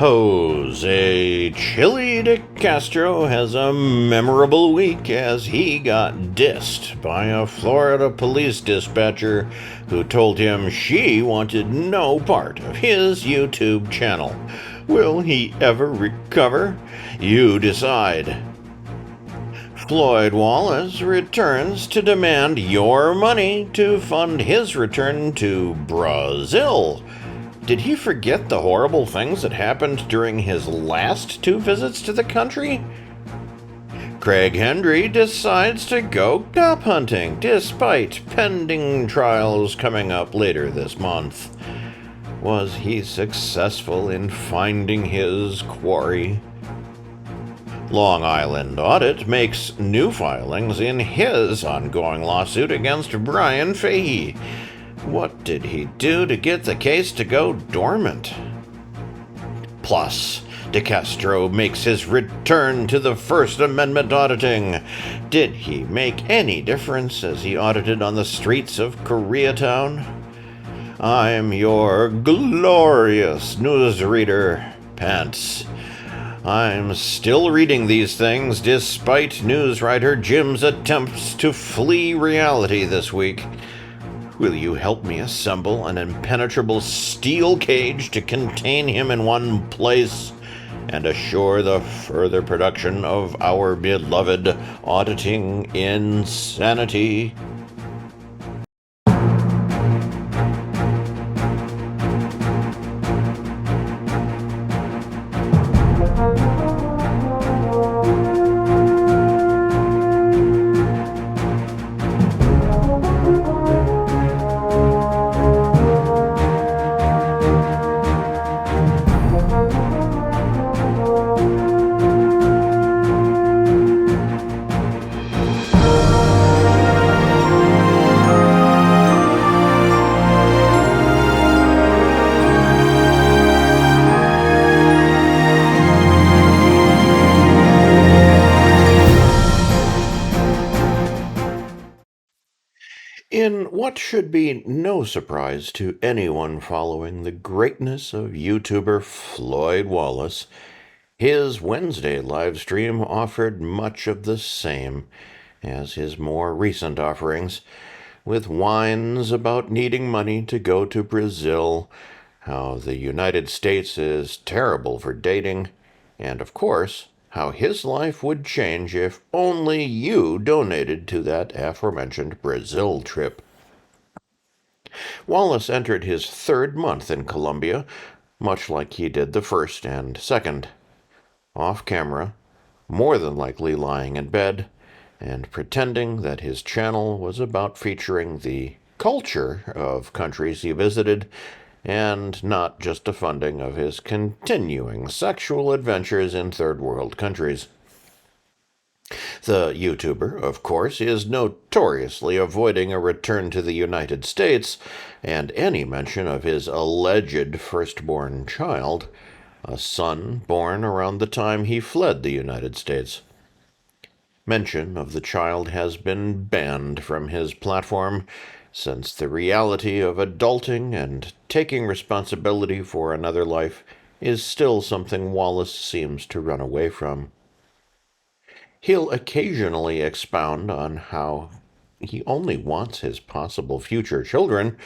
Jose Chille DeCastro has a memorable week as he got dissed by a Florida police dispatcher who told him she wanted no part of his YouTube channel. Will he ever recover? You decide. FLOYD WALLACE returns to demand your money to fund his return to Brazil. Did he forget the horrible things that happened during his last 2 visits to the country? HENDRY decides to go cop hunting despite pending trials coming up later this month. Was he successful in finding his quarry? Long Island Audit makes new filings in his ongoing lawsuit against BRYAN FAHEY. What did he do to get the case to go dormant? Plus, DeCastro makes his return to the First Amendment auditing. Did he make any difference as he audited on the streets of Koreatown? I'm your glorious newsreader, Pants. I'm still reading these things despite news writer Jim's attempts to flee reality this week. Will you help me assemble an impenetrable steel cage to contain him in one place and assure the further production of our beloved auditing insanity? In what should be no surprise to anyone following the greatness of YouTuber FLOYD WALLACE, his Wednesday livestream offered much of the same as his more recent offerings, with whines about needing money to go to Brazil, how the United States is terrible for dating, and of course, how his life would change if only you donated to that aforementioned Brazil trip. Wallace entered his 3rd month in Colombia, much like he did the 1st and 2nd. Off camera, more than likely lying in bed, and pretending that his channel was about featuring the culture of countries he visited, and not just a funding of his continuing sexual adventures in third world countries. The YouTuber, of course, is notoriously avoiding a return to the United States and any mention of his alleged firstborn child, a son born around the time he fled the United States. Mention of the child has been banned from his platform, since the reality of adulting and taking responsibility for another life is still something Wallace seems to run away from. He'll occasionally expound on how he only wants his possible future children,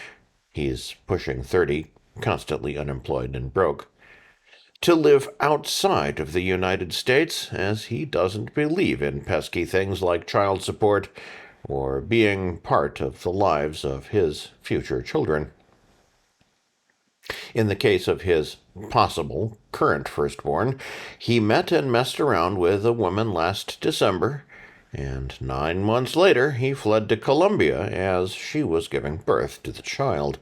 he's pushing 30, constantly unemployed and broke, to live outside of the United States, as he doesn't believe in pesky things like child support or being part of the lives of his future children. In the case of his possible current firstborn, he met and messed around with a woman last December, and 9 months later he fled to Colombia as she was giving birth to the child.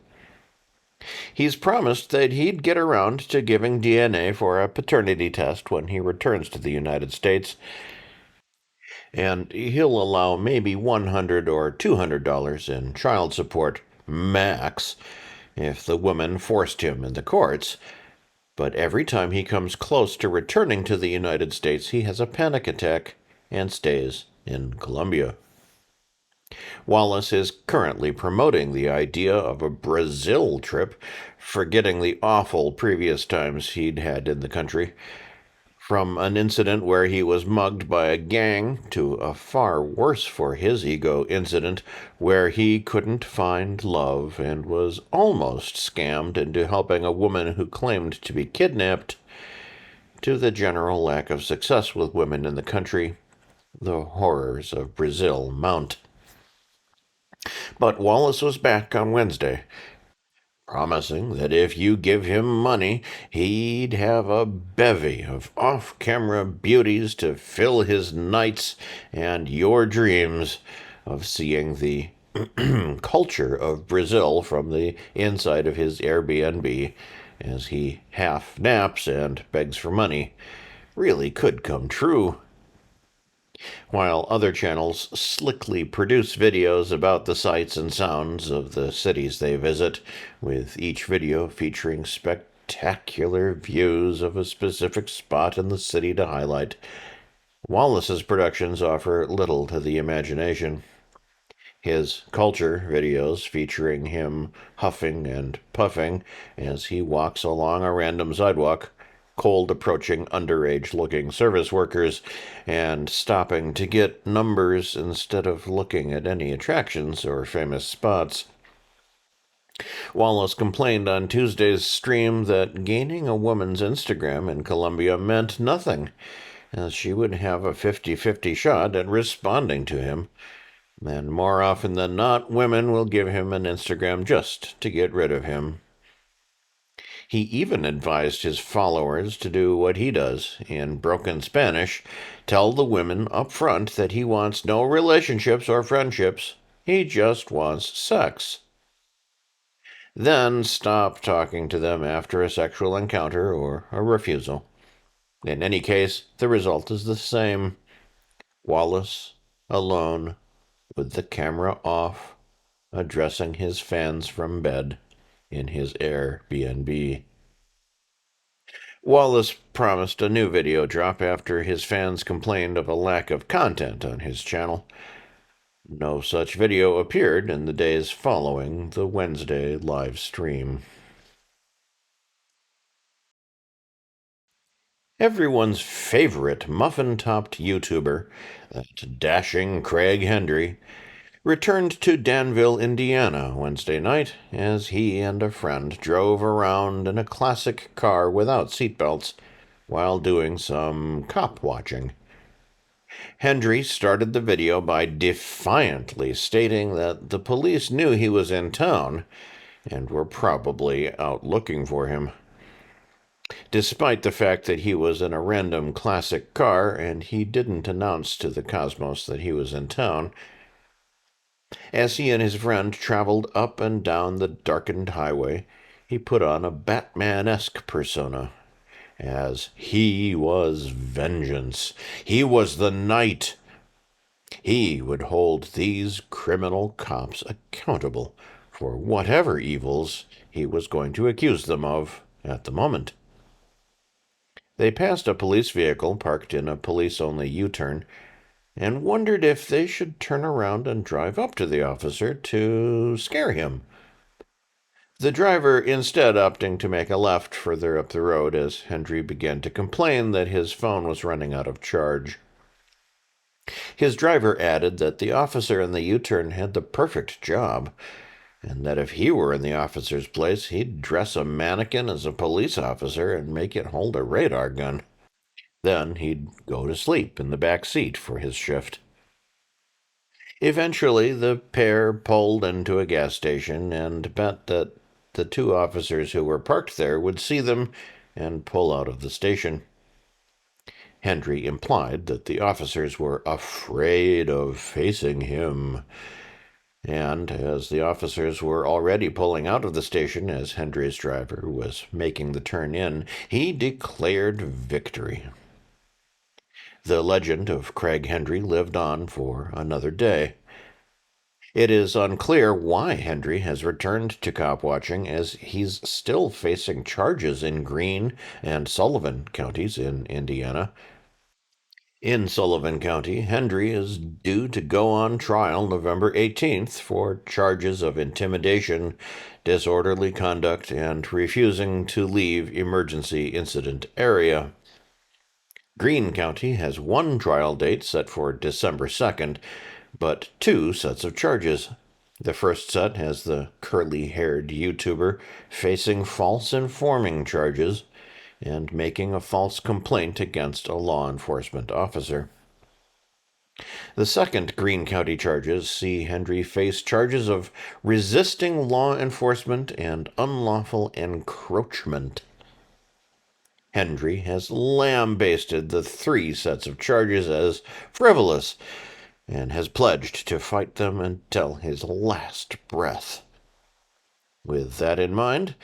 He's promised that he'd get around to giving DNA for a paternity test when he returns to the United States, and he'll allow maybe $100 or $200 in child support, max, if the woman forced him in the courts. But every time he comes close to returning to the United States, he has a panic attack and stays in Colombia. Wallace is currently promoting the idea of a Brazil trip, forgetting the awful previous times he'd had in the country. From an incident where he was mugged by a gang to a far worse for his ego incident where he couldn't find love and was almost scammed into helping a woman who claimed to be kidnapped, to the general lack of success with women in the country, the horrors of Brazil mount. But Wallace was back on Wednesday, promising that if you give him money, he'd have a bevy of off camera beauties to fill his nights and your dreams of seeing the culture of Brazil from the inside of his Airbnb as he half naps and begs for money really could come true. While other channels slickly produce videos about the sights and sounds of the cities they visit, with each video featuring spectacular views of a specific spot in the city to highlight, Wallace's productions offer little to the imagination. His culture videos featuring him huffing and puffing as he walks along a random sidewalk, cold approaching underage-looking service workers, and stopping to get numbers instead of looking at any attractions or famous spots. Wallace complained on Tuesday's stream that gaining a woman's Instagram in Colombia meant nothing, as she would have a 50-50 shot at responding to him. And more often than not, women will give him an Instagram just to get rid of him. He even advised his followers to do what he does in broken Spanish, tell the women up front that he wants no relationships or friendships, he just wants sex. Then stop talking to them after a sexual encounter or a refusal. In any case, the result is the same. Wallace, alone, with the camera off, addressing his fans from bed in his Airbnb. Wallace promised a new video drop after his fans complained of a lack of content on his channel. No such video appeared in the days following the Wednesday live stream. Everyone's favorite muffin-topped YouTuber, that dashing Craig Hendry, returned to Danville, Indiana Wednesday night as he and a friend drove around in a classic car without seatbelts while doing some cop watching. Hendry started the video by defiantly stating that the police knew he was in town and were probably out looking for him. Despite the fact that he was in a random classic car and he didn't announce to the cosmos that he was in town, as he and his friend traveled up and down the darkened highway, he put on a Batman-esque persona, as he was vengeance. He was the knight. He would hold these criminal cops accountable for whatever evils he was going to accuse them of at the moment. They passed a police vehicle parked in a police-only U-turn and wondered if they should turn around and drive up to the officer to scare him. The driver instead opting to make a left further up the road as Hendry began to complain that his phone was running out of charge. His driver added that the officer in the U-turn had the perfect job, and that if he were in the officer's place, he'd dress a mannequin as a police officer and make it hold a radar gun. Then he'd go to sleep in the back seat for his shift. Eventually, the pair pulled into a gas station and bet that the two officers who were parked there would see them and pull out of the station. Hendry implied that the officers were afraid of facing him. And as the officers were already pulling out of the station as Hendry's driver was making the turn in, he declared victory. The legend of Craig Hendry lived on for another day. It is unclear why Hendry has returned to cop watching, as he's still facing charges in Greene and Sullivan counties in Indiana. In Sullivan County, HENDRY is due to go on trial November 18th for charges of intimidation, disorderly conduct, and refusing to leave emergency incident area. Greene County has one trial date set for December 2nd, but two sets of charges. The first set has the curly-haired YouTuber facing false informing charges and making a false complaint against a law enforcement officer. The second Greene County charges see HENDRY face charges of resisting law enforcement and unlawful encroachment. HENDRY has lambasted the three sets of charges as frivolous and has pledged to fight them until his last breath. With that in mind,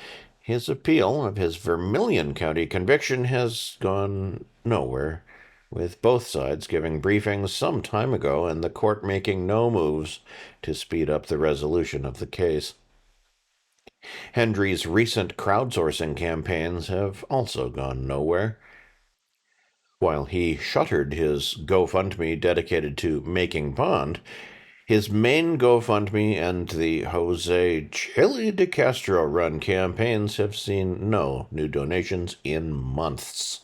his appeal of his Vermilion County conviction has gone nowhere, with both sides giving briefings some time ago and the court making no moves to speed up the resolution of the case. HENDRY's recent crowdsourcing campaigns have also gone nowhere. While he shuttered his GoFundMe dedicated to making bond, his main GoFundMe and the Jose "CHILLE DeCastro" run campaigns have seen no new donations in months.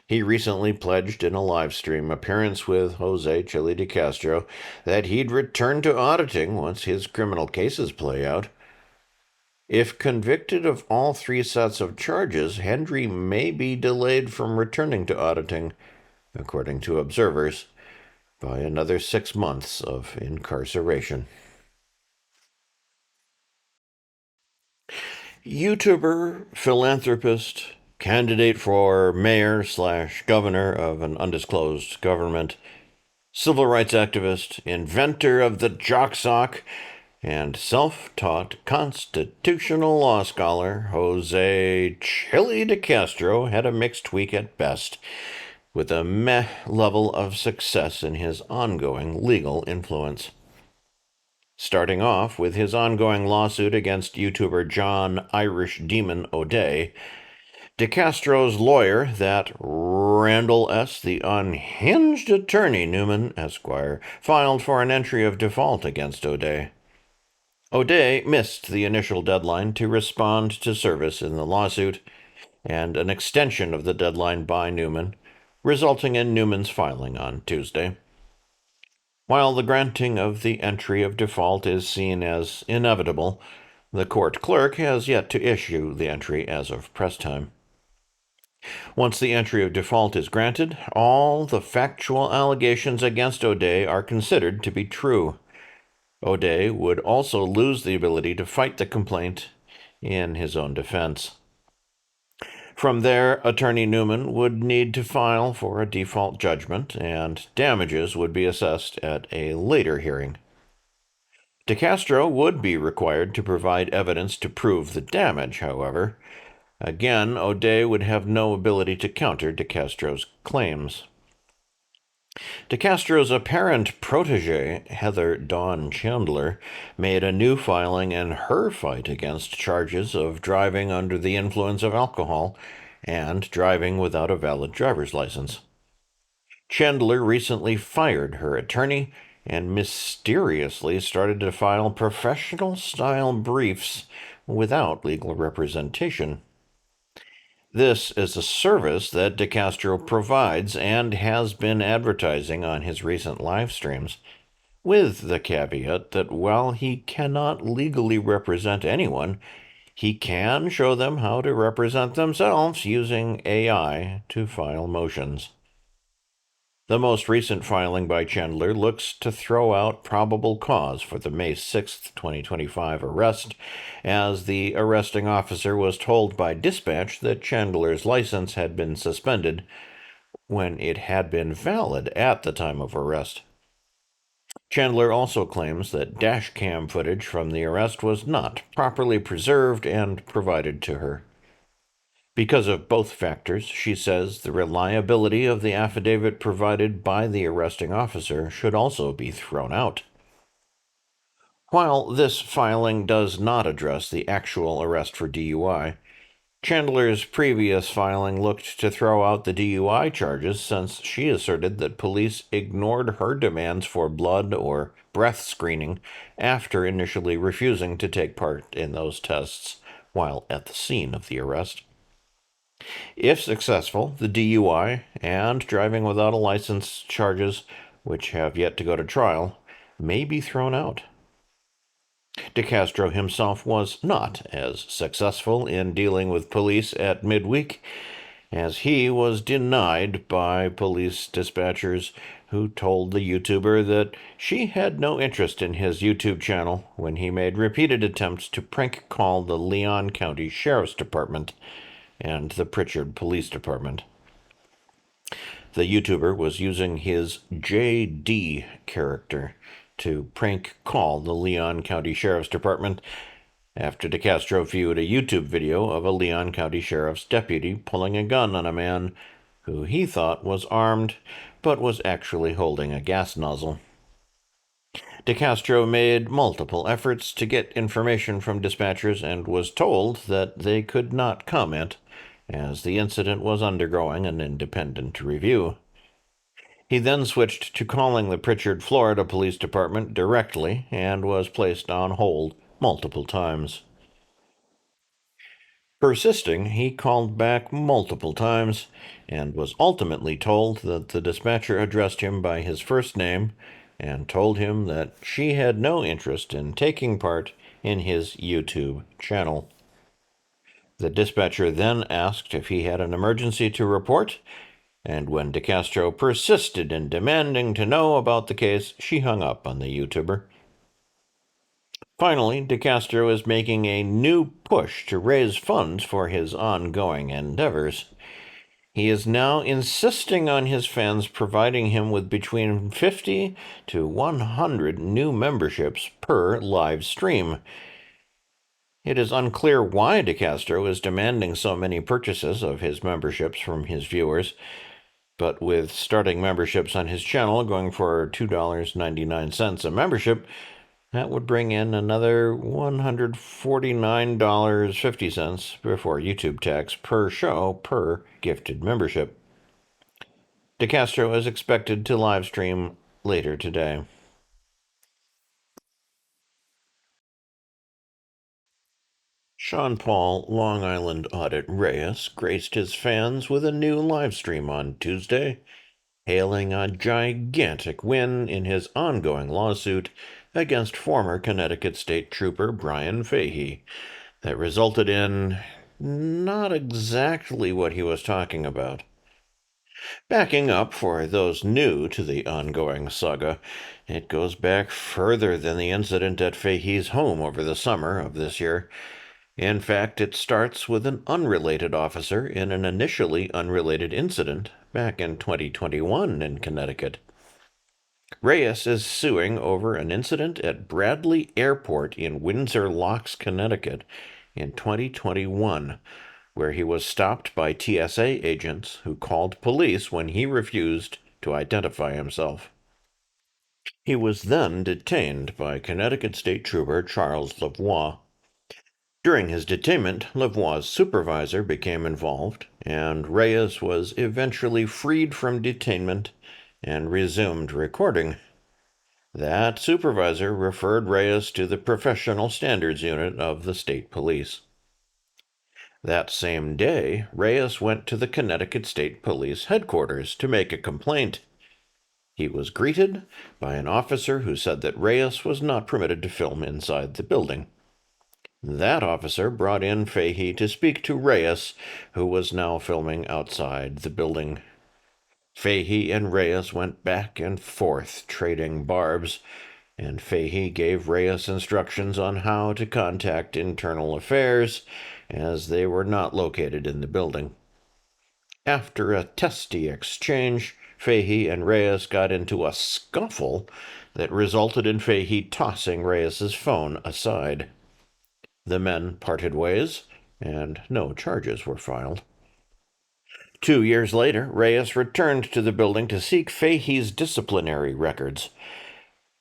He recently pledged in a live stream appearance with Jose "CHILLE DeCastro that he'd return to auditing once his criminal cases play out. If convicted of all three sets of charges, HENDRY may be delayed from returning to auditing, according to observers, by another 6 months of incarceration. YouTuber, philanthropist, candidate for mayor/governor of an undisclosed government, civil rights activist, inventor of the jock sock, and self-taught constitutional law scholar Jose "CHILLE DeCastro" had a mixed week at best, with a meh level of success in his ongoing legal influence. Starting off with his ongoing lawsuit against YouTuber John "Irish Demon" O'Day, DeCastro's lawyer, that Randall S., the unhinged attorney Newman, Esquire, filed for an entry of default against O'Day. O'Day missed the initial deadline to respond to service in the lawsuit, and an extension of the deadline by Newman, resulting in Newman's filing on Tuesday. While the granting of the entry of default is seen as inevitable, the court clerk has yet to issue the entry as of press time. Once the entry of default is granted, all the factual allegations against O'Day are considered to be true. O'Day would also lose the ability to fight the complaint in his own defense. From there, Attorney Newman would need to file for a default judgment, and damages would be assessed at a later hearing. DeCastro would be required to provide evidence to prove the damage, however. Again, O'Day would have no ability to counter DeCastro's claims. DeCastro's apparent protege, Heather Dawn Chandler, made a new filing in her fight against charges of driving under the influence of alcohol and driving without a valid driver's license. Chandler recently fired her attorney and mysteriously started to file professional-style briefs without legal representation. This is a service that DeCastro provides and has been advertising on his recent live streams, with the caveat that while he cannot legally represent anyone, he can show them how to represent themselves using AI to file motions. The most recent filing by Chandler looks to throw out probable cause for the May 6, 2025 arrest, as the arresting officer was told by dispatch that Chandler's license had been suspended when it had been valid at the time of arrest. Chandler also claims that dash cam footage from the arrest was not properly preserved and provided to her. Because of both factors, she says the reliability of the affidavit provided by the arresting officer should also be thrown out. While this filing does not address the actual arrest for DUI, Chandler's previous filing looked to throw out the DUI charges since she asserted that police ignored her demands for blood or breath screening after initially refusing to take part in those tests while at the scene of the arrest. If successful, the DUI and driving without a license charges, which have yet to go to trial, may be thrown out. DeCastro himself was not as successful in dealing with police at midweek, as he was denied by police dispatchers who told the YouTuber that she had no interest in his YouTube channel when he made repeated attempts to prank call the Leon County Sheriff's Department and the Pritchard Police Department. The YouTuber was using his JD character to prank call the Leon County Sheriff's Department after DeCastro viewed a YouTube video of a Leon County Sheriff's deputy pulling a gun on a man who he thought was armed but was actually holding a gas nozzle. DeCastro made multiple efforts to get information from dispatchers and was told that they could not comment as the incident was undergoing an independent review. He then switched to calling the Pritchard, Florida Police Department directly and was placed on hold multiple times. Persisting, he called back multiple times and was ultimately told that the dispatcher addressed him by his first name and told him that she had no interest in taking part in his YouTube channel. The dispatcher then asked if he had an emergency to report, and when DeCastro persisted in demanding to know about the case, she hung up on the YouTuber. Finally, DeCastro is making a new push to raise funds for his ongoing endeavors. He is now insisting on his fans providing him with between 50 to 100 new memberships per live stream. It is unclear why DeCastro is demanding so many purchases of his memberships from his viewers, but with starting memberships on his channel going for $2.99 a membership, that would bring in another $149.50 before YouTube tax per show per gifted membership. DeCastro is expected to live stream later today. Sean Paul Long Island Audit Reyes graced his fans with a new live stream on Tuesday, hailing a gigantic win in his ongoing lawsuit against former Connecticut State Trooper BRYAN FAHEY that resulted in not exactly what he was talking about. Backing up for those new to the ongoing saga, it goes back further than the incident at Fahey's home over the summer of this year. In fact, it starts with an unrelated officer in an initially unrelated incident back in 2021 in Connecticut. Reyes is suing over an incident at Bradley Airport in Windsor Locks, Connecticut in 2021, where he was stopped by TSA agents who called police when he refused to identify himself. He was then detained by Connecticut State Trooper Charles Lavoie. During his detainment, Lavoie's supervisor became involved, and Reyes was eventually freed from detainment and resumed recording. That supervisor referred Reyes to the Professional Standards Unit of the State Police. That same day, Reyes went to the Connecticut State Police headquarters to make a complaint. He was greeted by an officer who said that Reyes was not permitted to film inside the building. That officer brought in Fahey to speak to Reyes, who was now filming outside the building. Fahey and Reyes went back and forth trading barbs, and Fahey gave Reyes instructions on how to contact Internal Affairs, as they were not located in the building. After a testy exchange, Fahey and Reyes got into a scuffle that resulted in Fahey tossing Reyes's phone aside. The men parted ways, and no charges were filed. 2 years later, Reyes returned to the building to seek Fahey's disciplinary records.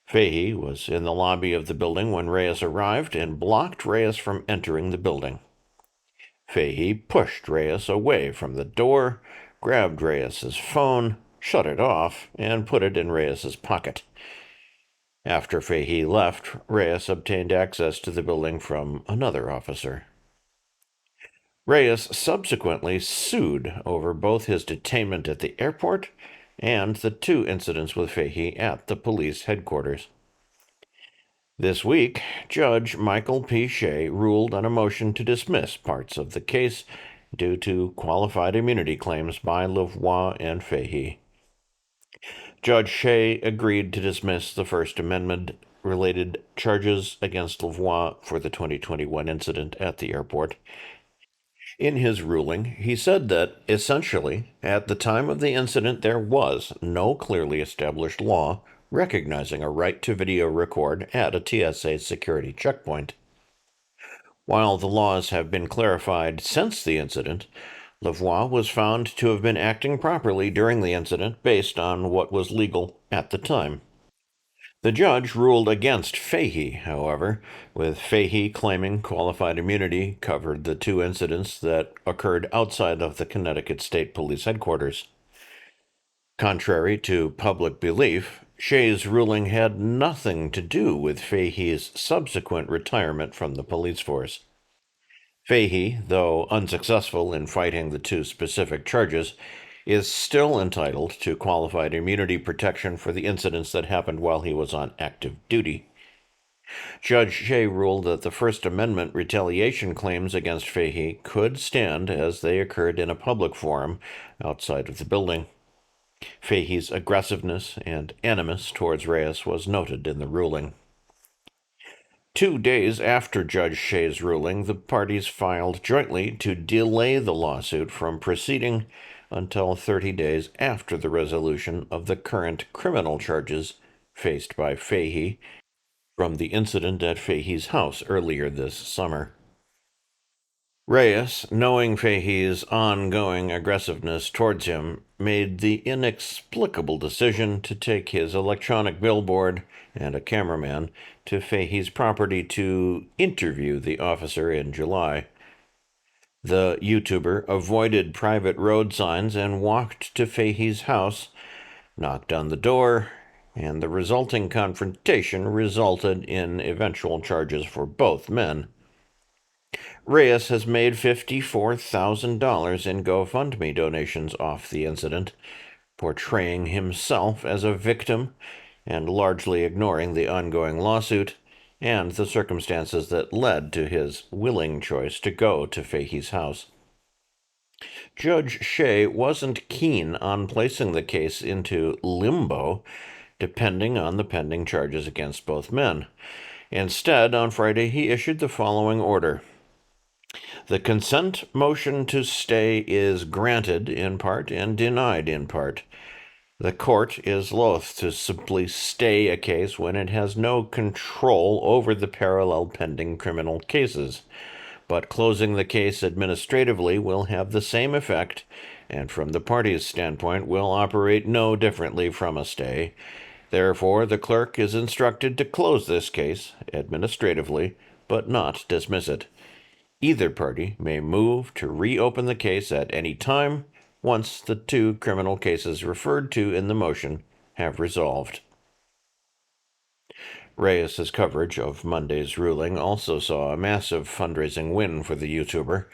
Fahey was in the lobby of the building when Reyes arrived and blocked Reyes from entering the building. Fahey pushed Reyes away from the door, grabbed Reyes's phone, shut it off, and put it in Reyes's pocket. After Fahey left, Reyes obtained access to the building from another officer. Reyes subsequently sued over both his detainment at the airport and the 2 incidents with Fahey at the police headquarters. This week, Judge Michael P. Shea ruled on a motion to dismiss parts of the case due to qualified immunity claims by Lavoie and Fahey. Judge Shea agreed to dismiss the First Amendment-related charges against Lavoie for the 2021 incident at the airport. In his ruling, he said that, essentially, at the time of the incident there was no clearly established law recognizing a right to video record at a TSA security checkpoint. While the laws have been clarified since the incident, Lavoie was found to have been acting properly during the incident based on what was legal at the time. The judge ruled against Fahey, however, with Fahey claiming qualified immunity covered the 2 incidents that occurred outside of the Connecticut State Police headquarters. Contrary to public belief, Shea's ruling had nothing to do with Fahey's subsequent retirement from the police force. Fahey, though unsuccessful in fighting the 2 specific charges, is still entitled to qualified immunity protection for the incidents that happened while he was on active duty. Judge Shea ruled that the First Amendment retaliation claims against Fahey could stand as they occurred in a public forum outside of the building. Fahey's aggressiveness and animus towards Reyes was noted in the ruling. 2 days after Judge Shea's ruling, the parties filed jointly to delay the lawsuit from proceeding until 30 days after the resolution of the current criminal charges faced by Fahey from the incident at Fahey's house earlier this summer. Reyes, knowing Fahey's ongoing aggressiveness towards him, made the inexplicable decision to take his electronic billboard and a cameraman to Fahey's property to interview the officer in July. The YouTuber avoided private road signs and walked to Fahey's house, knocked on the door, and the resulting confrontation resulted in eventual charges for both men. Reyes has made $54,000 in GoFundMe donations off the incident, portraying himself as a victim and largely ignoring the ongoing lawsuit and the circumstances that led to his willing choice to go to Fahey's house. Judge Shea wasn't keen on placing the case into limbo, depending on the pending charges against both men. Instead, on Friday, he issued the following order. The consent motion to stay is granted in part and denied in part. The court is loath to simply stay a case when it has no control over the parallel pending criminal cases, but closing the case administratively will have the same effect, and from the parties' standpoint will operate no differently from a stay. Therefore, the clerk is instructed to close this case administratively, but not dismiss it. Either party may move to reopen the case at any time once the 2 criminal cases referred to in the motion have resolved. Reyes's coverage of Monday's ruling also saw a massive fundraising win for the YouTuber.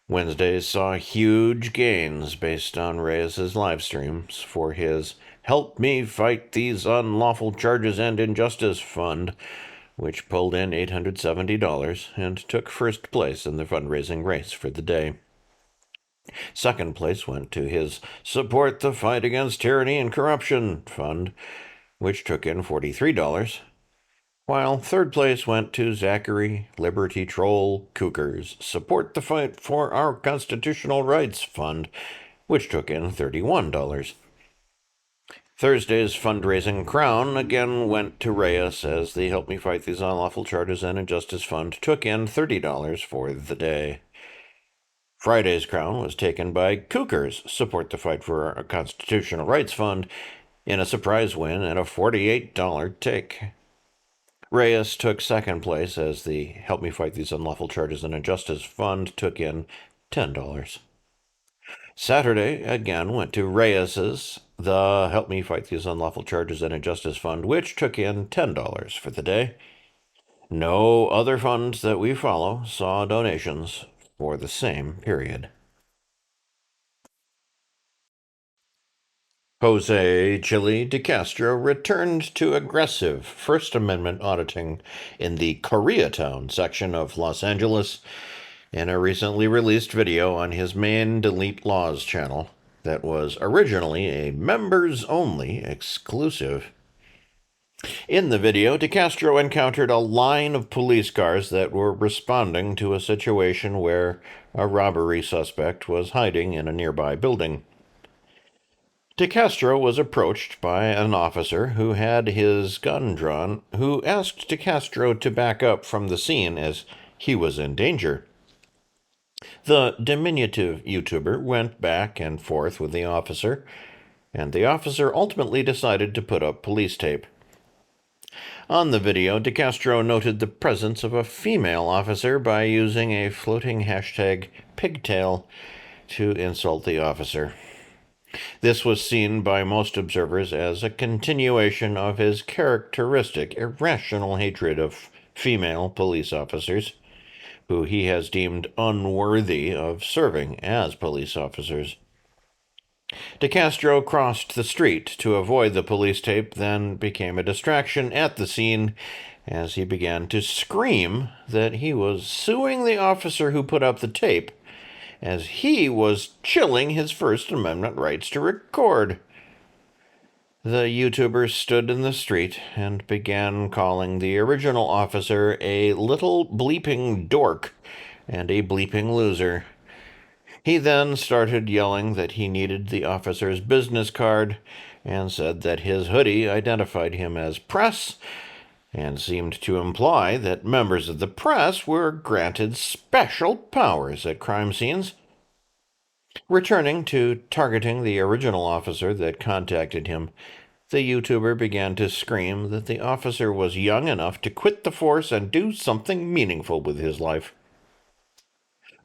Wednesdays saw huge gains based on Reyes's live streams for his Help Me Fight These Unlawful Charges and Injustice Fund, which pulled in $870 and took first place in the fundraising race for the day. Second place went to his Support the Fight Against Tyranny and Corruption Fund, which took in $43, while third place went to Zachary Liberty Troll Cooker's Support the Fight for Our Constitutional Rights Fund, which took in $31. Thursday's fundraising crown again went to Reyes as the Help Me Fight These Unlawful Charges and Injustice Fund took in $30 for the day. Friday's crown was taken by Cooker's Support the Fight for Our Constitutional Rights Fund in a surprise win and a $48 take. Reyes took second place as the Help Me Fight These Unlawful Charges and Injustice Fund took in $10. Saturday again went to Reyes's, the Help Me Fight These Unlawful Charges and Injustice Fund, which took in $10 for the day. No other funds that we follow saw donations for the same period. Jose "Chille DeCastro returned to aggressive First Amendment auditing in the Koreatown section of Los Angeles in a recently released video on his main Delete Laws channel that was originally a members-only exclusive. In the video, DeCastro encountered a line of police cars that were responding to a situation where a robbery suspect was hiding in a nearby building. DeCastro was approached by an officer who had his gun drawn, who asked DeCastro to back up from the scene as he was in danger. The diminutive YouTuber went back and forth with the officer, and the officer ultimately decided to put up police tape. On the video, DeCastro noted the presence of a female officer by using a floating hashtag pigtail to insult the officer. This was seen by most observers as a continuation of his characteristic irrational hatred of female police officers, who he has deemed unworthy of serving as police officers. DeCastro crossed the street to avoid the police tape, then became a distraction at the scene as he began to scream that he was suing the officer who put up the tape, as he was chilling his First Amendment rights to record. The YouTuber stood in the street and began calling the original officer a little bleeping dork and a bleeping loser. He then started yelling that he needed the officer's business card and said that his hoodie identified him as press and seemed to imply that members of the press were granted special powers at crime scenes. Returning to targeting the original officer that contacted him, the YouTuber began to scream that the officer was young enough to quit the force and do something meaningful with his life.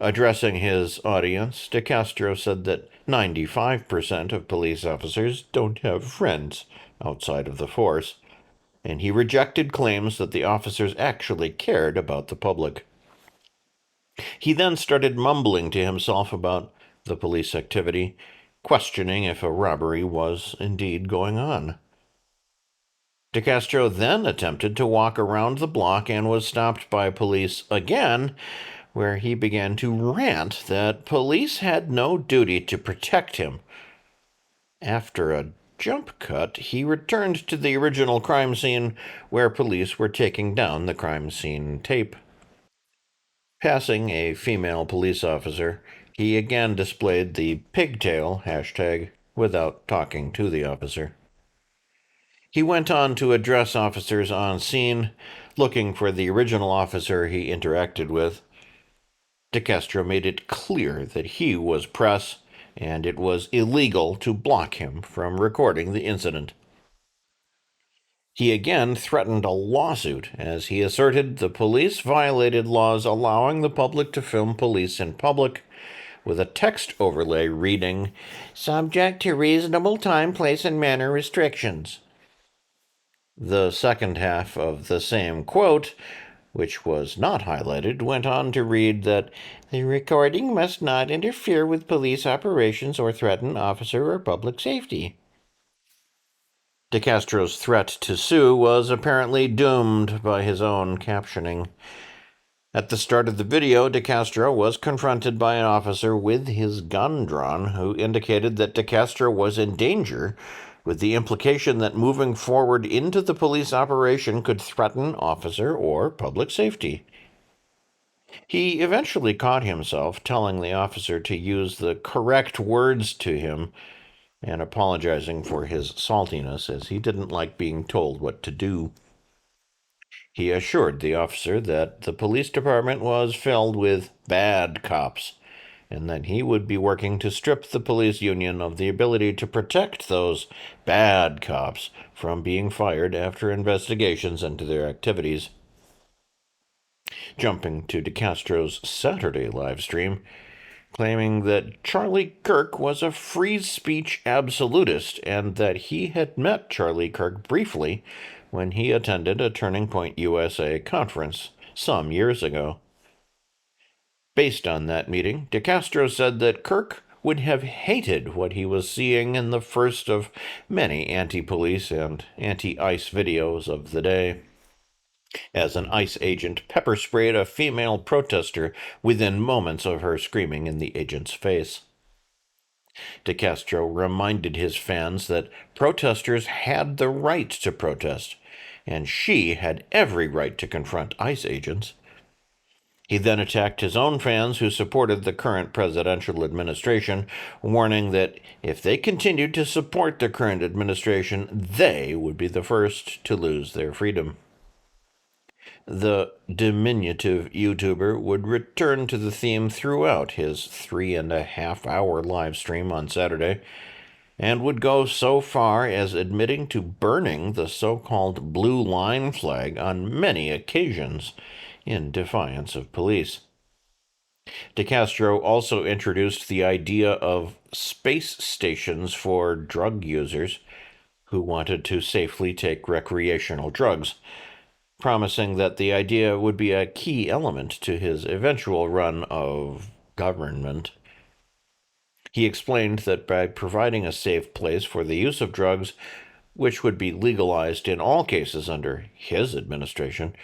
Addressing his audience, DeCastro said that 95% of police officers don't have friends outside of the force, and he rejected claims that the officers actually cared about the public. He then started mumbling to himself about the police activity, questioning if a robbery was indeed going on. DeCastro then attempted to walk around the block and was stopped by police again, where he began to rant that police had no duty to protect him. After a jump cut, he returned to the original crime scene where police were taking down the crime scene tape. Passing a female police officer, he again displayed the pigtail hashtag without talking to the officer. He went on to address officers on scene, looking for the original officer he interacted with. DeCastro made it clear that he was press, and it was illegal to block him from recording the incident. He again threatened a lawsuit as he asserted the police violated laws allowing the public to film police in public, with a text overlay reading, "Subject to reasonable time, place, and manner restrictions." The second half of the same quote, which was not highlighted, went on to read that the recording must not interfere with police operations or threaten officer or public safety. DeCastro's threat to sue was apparently doomed by his own captioning. At the start of the video, DeCastro was confronted by an officer with his gun drawn who indicated that DeCastro was in danger, with the implication that moving forward into the police operation could threaten officer or public safety. He eventually caught himself telling the officer to use the correct words to him and apologizing for his saltiness, as he didn't like being told what to do. He assured the officer that the police department was filled with bad cops and that he would be working to strip the police union of the ability to protect those bad cops from being fired after investigations into their activities. Jumping to DeCastro's Saturday live stream, claiming that Charlie Kirk was a free speech absolutist and that he had met Charlie Kirk briefly when he attended a Turning Point USA conference some years ago. Based on that meeting, DeCastro said that Kirk would have hated what he was seeing in the first of many anti-police and anti-ICE videos of the day, as an ICE agent pepper-sprayed a female protester within moments of her screaming in the agent's face. DeCastro reminded his fans that protesters had the right to protest, and she had every right to confront ICE agents. He then attacked his own fans who supported the current presidential administration, warning that if they continued to support the current administration, they would be the first to lose their freedom. The diminutive YouTuber would return to the theme throughout his 3.5-hour live stream on Saturday, and would go so far as admitting to burning the so-called blue line flag on many occasions in defiance of police. DeCastro also introduced the idea of space stations for drug users who wanted to safely take recreational drugs, promising that the idea would be a key element to his eventual run of government. He explained that by providing a safe place for the use of drugs, which would be legalized in all cases under his administration,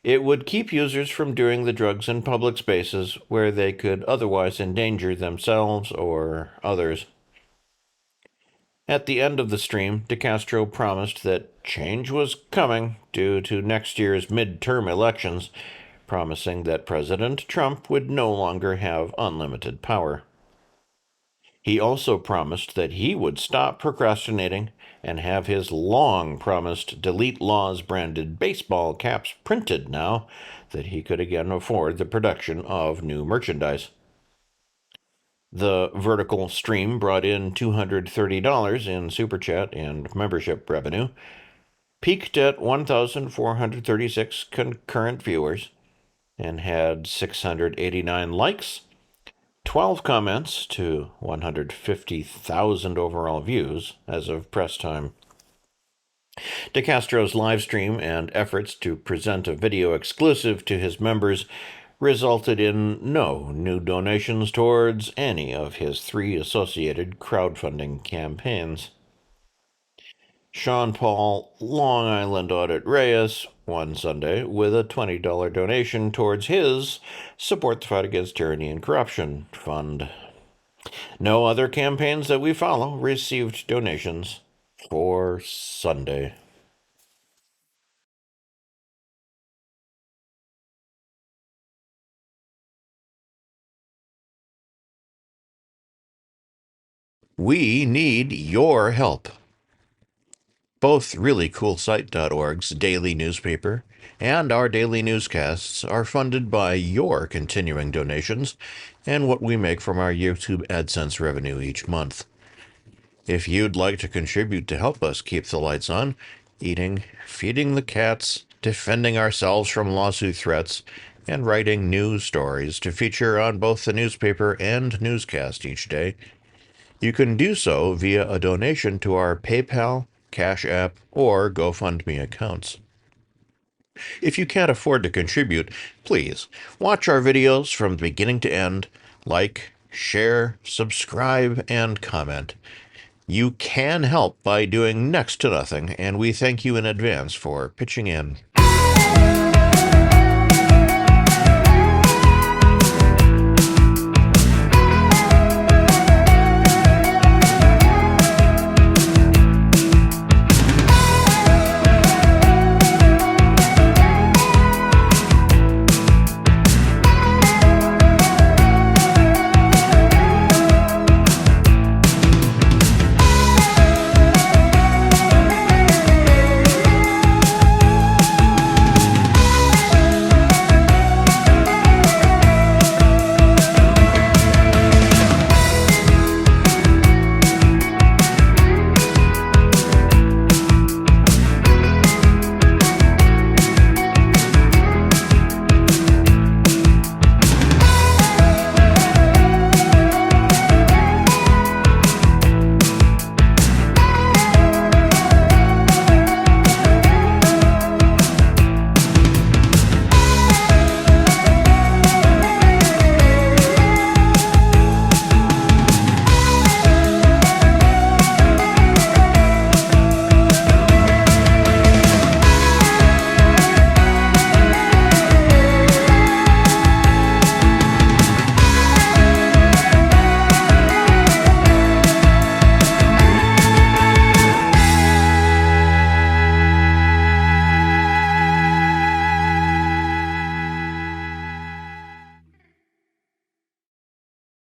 it would keep users from doing the drugs in public spaces where they could otherwise endanger themselves or others. At the end of the stream, DeCastro promised that change was coming due to next year's midterm elections, promising that President Trump would no longer have unlimited power. He also promised that he would stop procrastinating and have his long-promised Delete Laws branded baseball caps printed now that he could again afford the production of new merchandise. The vertical stream brought in $230 in Super Chat and membership revenue, peaked at 1,436 concurrent viewers, and had 689 likes, 12 comments to 150,000 overall views as of press time. DeCastro's live stream and efforts to present a video exclusive to his members resulted in no new donations towards any of his 3 associated crowdfunding campaigns. Sean Paul Long Island Audit Reyes won Sunday with a $20 donation towards his Support the Fight Against Tyranny and Corruption fund. No other campaigns that we follow received donations for Sunday. We need your help. Both ReallyCoolSite.org's daily newspaper and our daily newscasts are funded by your continuing donations and what we make from our YouTube AdSense revenue each month. If you'd like to contribute to help us keep the lights on, eating, feeding the cats, defending ourselves from lawsuit threats, and writing news stories to feature on both the newspaper and newscast each day, you can do so via a donation to our PayPal, Cash App, or GoFundMe accounts. If you can't afford to contribute, please watch our videos from beginning to end, like, share, subscribe, and comment. You can help by doing next to nothing, and we thank you in advance for pitching in.